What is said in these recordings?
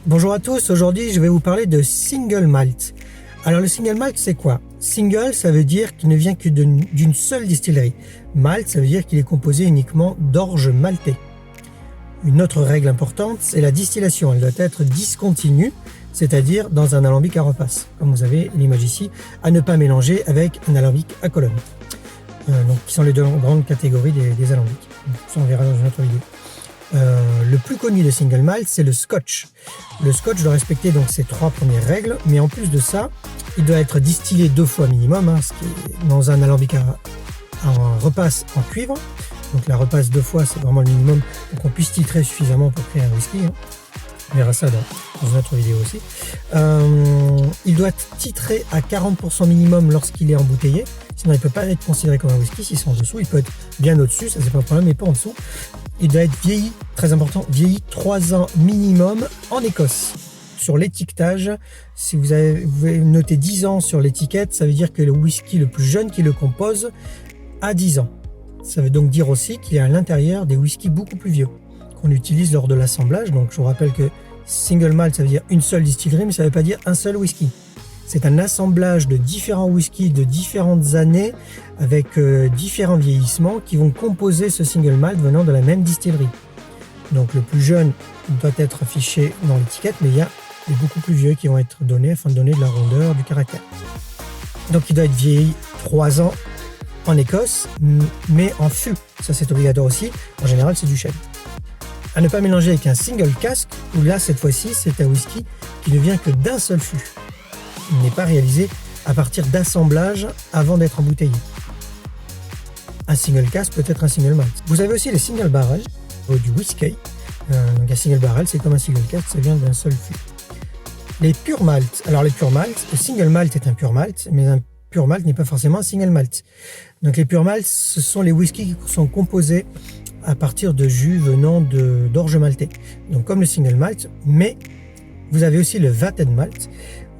Bonjour à tous, aujourd'hui je vais vous parler de single malt. Alors le single malt c'est quoi? Single ça veut dire qu'il ne vient que d'une seule distillerie. Malt ça veut dire qu'il est composé uniquement d'orge maltais. Une autre règle importante c'est la distillation, elle doit être discontinue, c'est-à-dire dans un alambic à repasse, comme vous avez l'image ici, à ne pas mélanger avec un alambic à colonne. Donc qui sont les deux grandes catégories des alambics. Ça on verra dans une autre vidéo. Le plus connu des single malt, c'est le scotch. Le scotch doit respecter donc ces trois premières règles, mais en plus de ça, il doit être distillé 2 fois minimum, ce qui est dans un alambic à repasse en cuivre. Donc la repasse 2 fois, c'est vraiment le minimum pour qu'on puisse titrer suffisamment pour créer un whisky. On verra ça dans une autre vidéo aussi. Il doit être titré à 40% minimum lorsqu'il est embouteillé. Sinon, il ne peut pas être considéré comme un whisky. Si c'est en dessous, il peut être bien au-dessus, ça c'est pas un problème, mais pas en dessous. Il doit être vieilli, très important, vieilli 3 ans minimum en Écosse. Sur l'étiquetage, si vous avez noté 10 ans sur l'étiquette, ça veut dire que le whisky le plus jeune qui le compose a 10 ans. Ça veut donc dire aussi qu'il y a à l'intérieur des whiskies beaucoup plus vieux qu'on utilise lors de l'assemblage. Donc je vous rappelle que single malt, ça veut dire une seule distillerie, mais ça ne veut pas dire un seul whisky. C'est un assemblage de différents whiskies de différentes années avec différents vieillissements qui vont composer ce single malt venant de la même distillerie. Donc le plus jeune doit être affiché dans l'étiquette, mais il y a des beaucoup plus vieux qui vont être donnés afin de donner de la rondeur, du caractère. Donc il doit être vieilli 3 ans en Écosse, mais en fût. Ça c'est obligatoire aussi. En général c'est du chêne. À ne pas mélanger avec un single cask, où là cette fois-ci c'est un whisky qui ne vient que d'un seul fût. Il n'est pas réalisé à partir d'assemblage avant d'être embouteillé. Un single cask peut être un single malt. Vous avez aussi les single barrel du whisky. Donc un single barrel c'est comme un single cask, ça vient d'un seul fût. Les pure malt. Alors les pure malt, le single malt est un pure malt, mais un pure malt n'est pas forcément un single malt. Donc les pure malt, ce sont les whiskies qui sont composés à partir de jus venant d'orge maltais. Donc comme le single malt, mais vous avez aussi le vatted malt,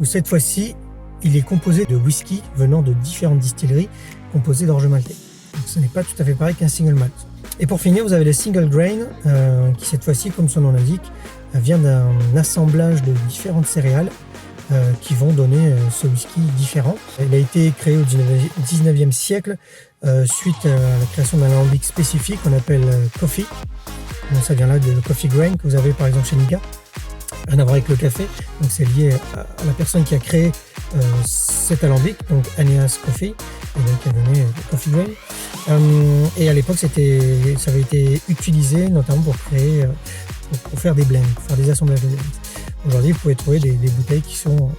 où cette fois-ci, il est composé de whisky venant de différentes distilleries composées d'orge maltais. Donc ce n'est pas tout à fait pareil qu'un single malt. Et pour finir, vous avez le single grain, qui cette fois-ci, comme son nom l'indique, vient d'un assemblage de différentes céréales qui vont donner ce whisky différent. Il a été créé au 19e siècle suite à la création d'un alambic spécifique qu'on appelle coffee. Donc ça vient là de coffee grain que vous avez par exemple chez Niga. Rien à voir avec le café, donc c'est lié à la personne qui a créé cet alambic, donc Aeneas Coffee, et donc qui a donné coffee grain. Et à l'époque, ça avait été utilisé notamment pour créer, pour faire des blends, pour faire des assemblages de blends. Aujourd'hui, vous pouvez trouver des bouteilles qui sont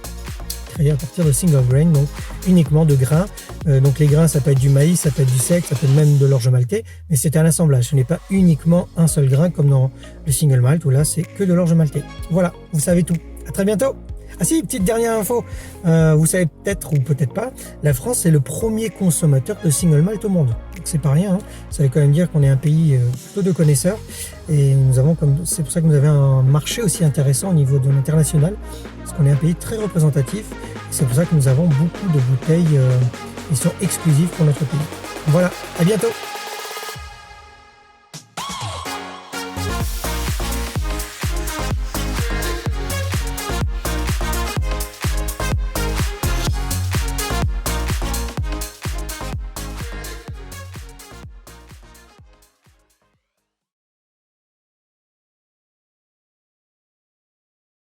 créées à partir de single grain, donc uniquement de grains. Donc les grains, ça peut être du maïs, ça peut être du sec, ça peut être même de l'orge maltais, mais c'est un assemblage. Ce n'est pas uniquement un seul grain comme dans le single malt où là, c'est que de l'orge maltais. Voilà, vous savez tout. À très bientôt. Ah si, petite dernière info. Vous savez peut-être ou peut-être pas, la France est le premier consommateur de single malt au monde. C'est pas rien, hein. Ça veut quand même dire qu'on est un pays plutôt de connaisseurs et c'est pour ça que nous avons un marché aussi intéressant au niveau de l'international, parce qu'on est un pays très représentatif. C'est pour ça que nous avons beaucoup de bouteilles qui sont exclusives pour notre pays. Voilà, à bientôt.